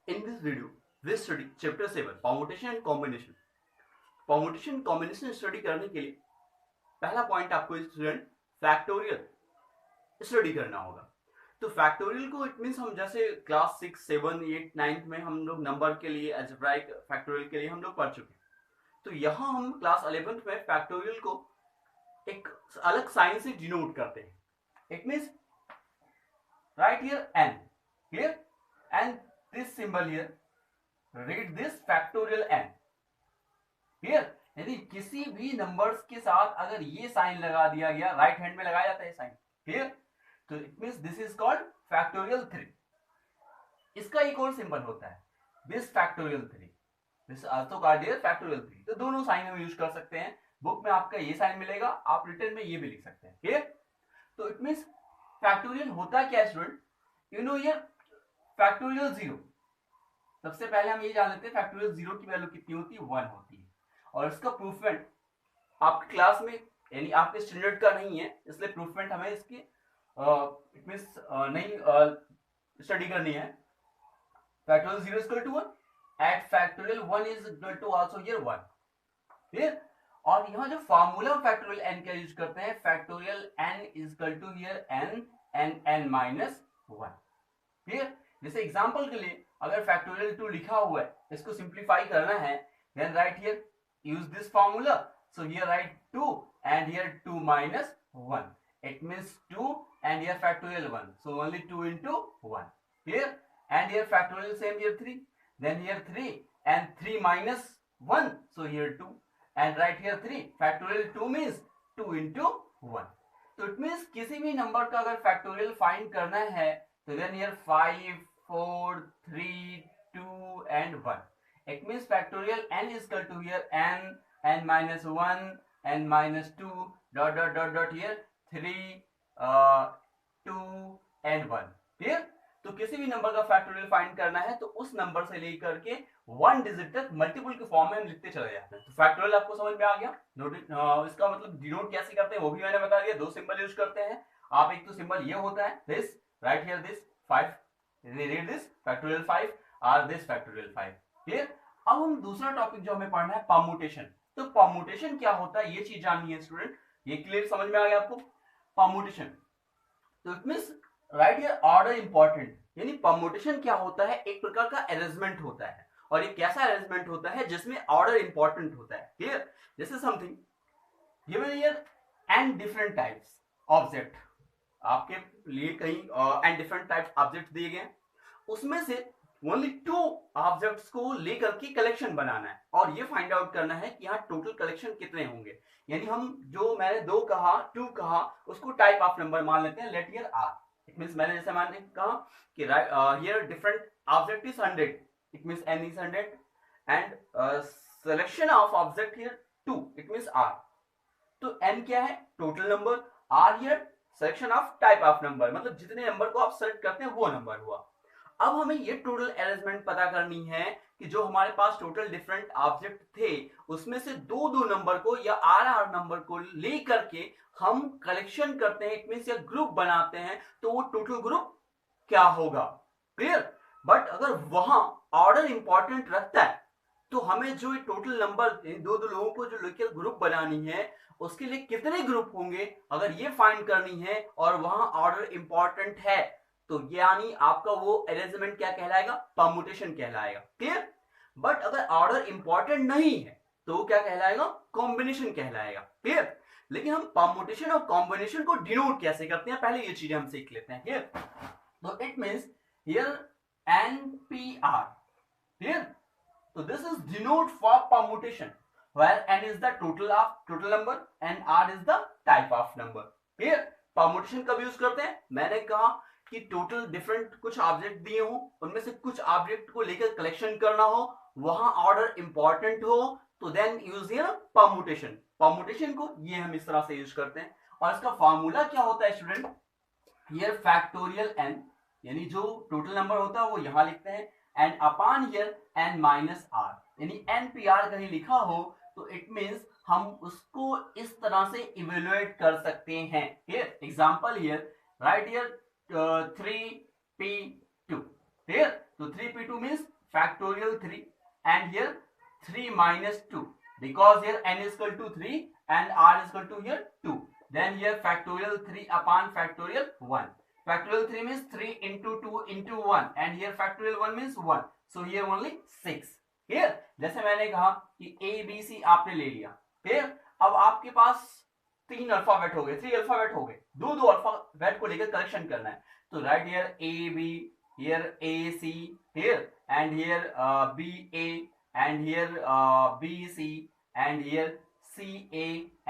In this video, we study chapter 7 permutation and combination. permutation combination study करने के लिए पहला पॉइंट आपको स्टूडेंट फैक्टोरियल स्टडी करना होगा। तो फैक्टोरियल को इट मींस हम जैसे क्लास 6, 7, 8, 9 में हम लोग नंबर के लिए अलजेब्राइक फैक्टोरियल के लिए हम लोग पढ़ चुके हैं। तो यहाँ हम क्लास 11th में फैक्टोरियल को एक अलग साइन से डिनोट करते हैं। It means right here n, clear, and this symbol here, read this factorial n, clear। यदि किसी भी नंबर्स के साथ अगर ये साइन लगा दिया गया, राइट हैंड में लगाया जाता है साइन, क्लियर, तो it means this is called factorial 3। इसका एक और सिंबल होता है this factorial 3, this also called here factorial 3। तो दोनों साइन हम यूज कर सकते हैं। बुक में आपका ये साइन मिलेगा, आप रिटर्न में ये भी लिख सकते हैं, क्लियर। तो इट मींस फैक्टोरियल होता क्या है student, you know here factorial 0, सबसे पहले हम ये जान लेते हैं फैक्टोरियल 0 की वैल्यू कितनी होती है, 1 होती है। और इसका प्रूफमेंट आपकी क्लास में यानी आपके स्टैंडर्ड का नहीं है, इसलिए प्रूफमेंट हमें इसकी इट मींस नहीं स्टडी करनी है। Factorial 0 equal to 1 at factorial 1 is equal to also here 1, clear. और यहाँ जो फार्मूला फैक्टोरियल n का यूज करते हैं, factorial n is equal to here n and n minus 1, clear. जैसे एग्जांपल के लिए अगर फैक्टोरियल 2 लिखा हुआ है, इसको सिंप्लीफाई करना है, then right here use this formula, so here write 2 and here 2 minus 1, it means 2 and here factorial 1, so only 2 into 1, clear। and here factorial same here 3, then here 3 and 3 minus 1, so here 2 and right here 3, factorial 2 means 2 into 1। तो it means किसी भी number का अगर factorial find करना है तो then here 5, 4, 3, 2 and 1, it means factorial n is equal to here n minus 1, n minus 2, dot dot dot dot here 3, 2 and 1, clear। तो किसी भी नंबर का फैक्टोरियल फाइंड करना है तो उस नंबर से लेकर के 1 डिजिट तक मल्टीपल के फॉर्म में हम लिखते चले जाते हैं। तो फैक्टोरियल आपको समझ में आ गया। इसका मतलब डिनोट कैसे करते हैं वो भी मैंने बता दिया। दो सिंबल यूज करते हैं आप। एक तो सिंबल ये होता है this, right here this 5, read this factorial 5 और दिस फैक्टोरियल 5, क्लियर। अब हम दूसरा टॉपिक जो हमें पढ़ना है परम्यूटेशन। तो परम्यूटेशन क्या होता है ये चीज जाननी है स्टूडेंट, ये क्लियर समझ में आ गया आपको परम्यूटेशन। तो it means right here order important, यानी परम्यूटेशन क्या होता है, एक प्रकार का अरेंजमेंट होता है। और ये कैसा अरेंजमेंट होता है जिसमें ऑर्डर इंपॉर्टेंट होता है, क्लियर। जैसे something given here and different types object, आपके लिए कहीं एंड डिफरेंट टाइप्स ऑब्जेक्ट दिए गए, उसमें से ओनली 2 ऑब्जेक्ट्स को लेकर के कलेक्शन बनाना है और ये फाइंड आउट करना है कि यहाँ टोटल कलेक्शन कितने होंगे। यानी हम जो मैंने 2 कहा 2 कहा उसको टाइप ऑफ नंबर मान लेते हैं, let here r. It means मैंने जैसे मैंने कहा कि here different object is 100, it means n is 100 and selection of object here 2, it means r। तो n क्या है, total number, r here selection of type of number, मतलब जितने नंबर को आप सेलेक्ट करते हैं वो नंबर हुआ। अब हमें ये टोटल अरेंजमेंट पता करनी है कि जो हमारे पास टोटल डिफरेंट ऑब्जेक्ट थे उसमें से 2 नंबर को या आर नंबर को लेकर के हम कलेक्शन करते हैं, इट मींस या ग्रुप बनाते हैं, तो वो टोटल ग्रुप क्या होगा, क्लियर। बट अगर वहां ऑर्डर इंपॉर्टेंट रखता है तो हमें जो टोटल नंबर 2 लोगों को जो लेकर ग्रुप बनानी है उसके लिए कितने ग्रुप होंगे अगर ये फाइंड करनी है और वहां ऑर्डर इंपॉर्टेंट है, तो यानी आपका वो अरेंजमेंट क्या कहलाएगा, परम्यूटेशन कहलाएगा, क्लियर। बट अगर ऑर्डर इंपॉर्टेंट नहीं है तो वो क्या कहलाएगा, कॉम्बिनेशन कहलाएगा, क्लियर। लेकिन हम परम्यूटेशन और कॉम्बिनेशन को डिनोट कैसे करते हैं पहले ये चीजें हम सीख लेते हैं, क्लियर। तो it means here NPR, clear. तो this is denote for permutation where n is the total number and r is the type of number, clear. Permutation कब यूज करते हैं, मैंने कहा कि टोटल डिफरेंट कुछ ऑब्जेक्ट दिए हो, उनमें से कुछ ऑब्जेक्ट को लेकर कलेक्शन करना हो, वहां ऑर्डर इंपॉर्टेंट हो, तो then use here permutation. Permutation को ये हम इस तरह से यूज करते हैं। और इसका फार्मूला क्या होता है स्टूडेंट, हियर फैक्टोरियल n, यानी जो टोटल नंबर होता है वो यहां लिखते हैं, and upon here n minus r, यानी NPR कहीं लिखा हो तो इट मींस हम उसको इस तरह से इवेल्युएट कर सकते हैं, clear. Example here right here 3p2, clear. तो 3p2 means factorial 3 and here 3 minus 2 because here n is equal to 3 and r is equal to here 2. Then here factorial 3 upon factorial 1. Factorial 3 means 3 into 2 into 1 and here factorial 1 means 1. So here only 6. Here जैसे मैंने कहा कि a b c आपने ले लिया. Here अब आपके पास 3 alphabet हो गए, 3 अल्फाबेट हो गए, दो अल्फाबेट को लेकर कलेक्शन करना है. तो right here a b, here a c, here and here b a and here b c and here c a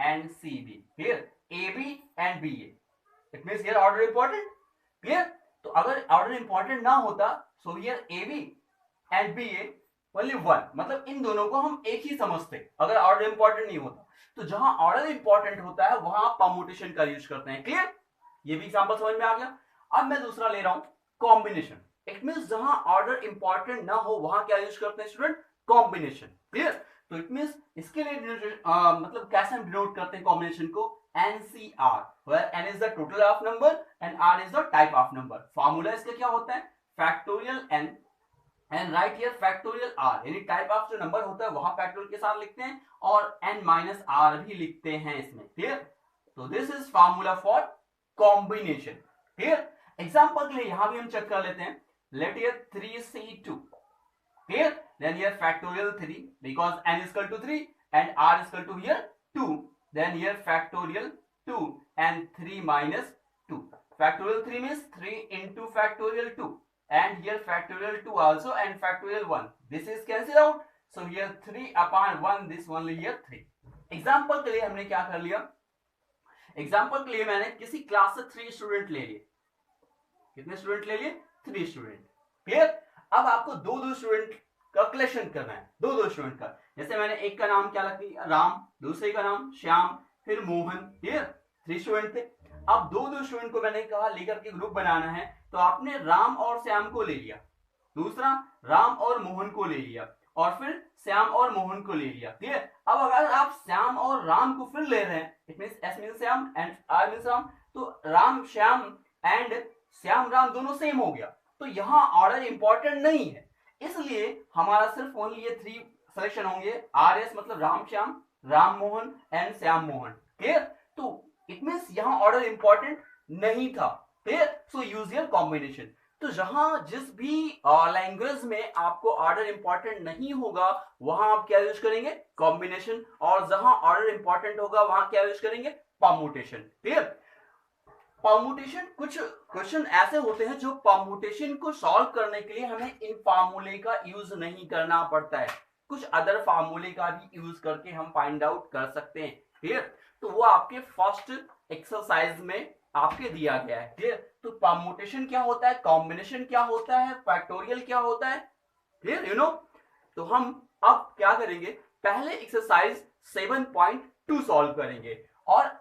and c b. Here a b and b a. It means here order important. Clear? तो अगर order important ना होता so here A B and B A only one, मतलब इन दोनों को हम एक ही समझते अगर ऑर्डर इंपॉर्टेंट नहीं होता. तो जहां ऑर्डर इंपॉर्टेंट होता है वहां आप परम्यूटेशन का यूज करते हैं. क्लियर? ये भी एग्जांपल समझ में आ गया. अब मैं दूसरा ले रहा हूं कॉम्बिनेशन. इट मींस जहां ऑर्डर इंपॉर्टेंट ना हो वहां क्या यूज करते हैं स्टूडेंट? कॉम्बिनेशन. क्लियर? तो इट मींस इसके लिए मतलब कैसे हम डिनोट करते हैं कॉम्बिनेशन को? NCR, where n is the total of number and r is the type of number. Formula इसका क्या होता है? Factorial n and right here factorial r, यानी टाइप ऑफ जो नंबर होता है वहां फैक्टोरियल के साथ लिखते हैं और n माइनस r भी लिखते हैं इसमें. क्लियर? तो this is formula for combination. Clear? Example के लिए यहां भी हम चेक कर लेते हैं. Let here 3c2. Clear? Then here factorial 3 because n is equal to 3 and r is equal to here 2. Then here factorial 2 and 3 minus 2. Factorial 3 means 3 into factorial 2 and here factorial 2 also and factorial 1. This is cancelled out. So here 3 upon 1, this only here 3. Example के लिए हमने क्या कर लिया? Example के लिए मैंने किसी क्लास से 3 स्टूडेंट ले लिए. कितने स्टूडेंट ले लिए? 3 स्टूडेंट. क्लियर? अब आपको दो स्टूडेंट का कलेक्शन करना है, दो स्टूडेंट का. जैसे मैंने एक का नाम क्या रख दिया? राम, दूसरे का नाम श्याम, फिर मोहन. क्लियर? 3 स्टूडेंट थे. अब दो स्टूडेंट को मैंने कहा लेकर के ग्रुप बनाना है, तो आपने राम और श्याम को ले लिया, दूसरा राम और मोहन को ले लिया और फिर श्याम और मोहन को ले लिया. क्लियर? अब अगर आप श्याम और राम को फिर ले रहे हैं, it means S means Shyam and R means Ram, तो राम श्याम एंड श्याम राम दोनों सेम हो गया. तो यहाँ ऑर्डर इंपॉर्टेंट नहीं है, इसलिए हमारा सिर्फ ओनली ये 3 सिलेक्शन होंगे. आर एस मतलब राम श्याम, राम मोहन एंड श्याम मोहन. क्लियर? तो इट मींस यहाँ ऑर्डर इंपॉर्टेंट नहीं था. Clear? So use your combination. तो जहां जिस भी लैंग्वेज में आपको ऑर्डर इंपॉर्टेंट नहीं होगा वहां आप क्या यूज करेंगे? कॉम्बिनेशन. और जहां ऑर्डर इंपॉर्टेंट होगा वहां क्या यूज करेंगे? परम्यूटेशन. क्लियर? परम्यूटेशन, कुछ क्वेश्चन ऐसे होते हैं जो परम्यूटेशन को सॉल्व करने के लिए हमें इन फार्मूले का यूज नहीं करना पड़ता है, कुछ अदर फार्मूले का भी यूज करके हम फाइंड आउट कर सकते हैं. क्लियर? तो वो आपके फर्स्ट एक्सरसाइज में आपके दिया गया है. क्लियर? तो परम्यूटेशन क्या होता है, कॉम्बिनेशन क्या होता है, फैक्टोरियल क्या होता है. क्लियर? You know. तो हम अब क्या करेंगे, पहले एक्सरसाइज 7.2 सॉल्व करेंगे और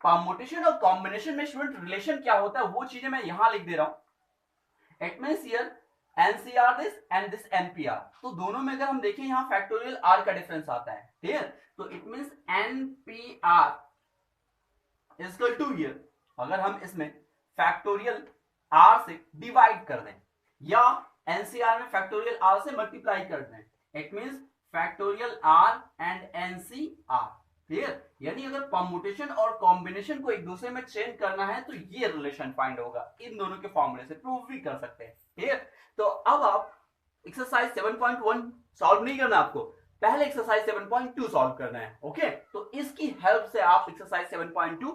परम्यूटेशन और कॉम्बिनेशन में स्टूडेंट रिलेशन क्या होता है वो चीजें मैं यहां लिख दे रहा हूं. It means here NCR this and this NPR. तो दोनों में अगर हम देखें यहां फैक्टोरियल R का डिफरेंस आता है. क्लियर? तो it means NPR is equal to here, अगर हम इसमें फैक्टोरियल R से डिवाइड कर दें या NCR में फैक्टोरियल R से मल्टीप्लाई कर दें, it means factorial R and NCR. Clear? यानी अगर परम्यूटेशन और कॉम्बिनेशन को एक दूसरे में चेंज करना है तो ये रिलेशन फाइंड होगा. इन दोनों के फॉर्मूले से प्रूव भी कर सकते हैं. क्लियर? तो अब आप एक्सरसाइज 7.1 सॉल्व नहीं करना, आपको पहले एक्सरसाइज 7.2 सॉल्व करना है. ओके? तो इसकी हेल्प से आप एक्सरसाइज 7.2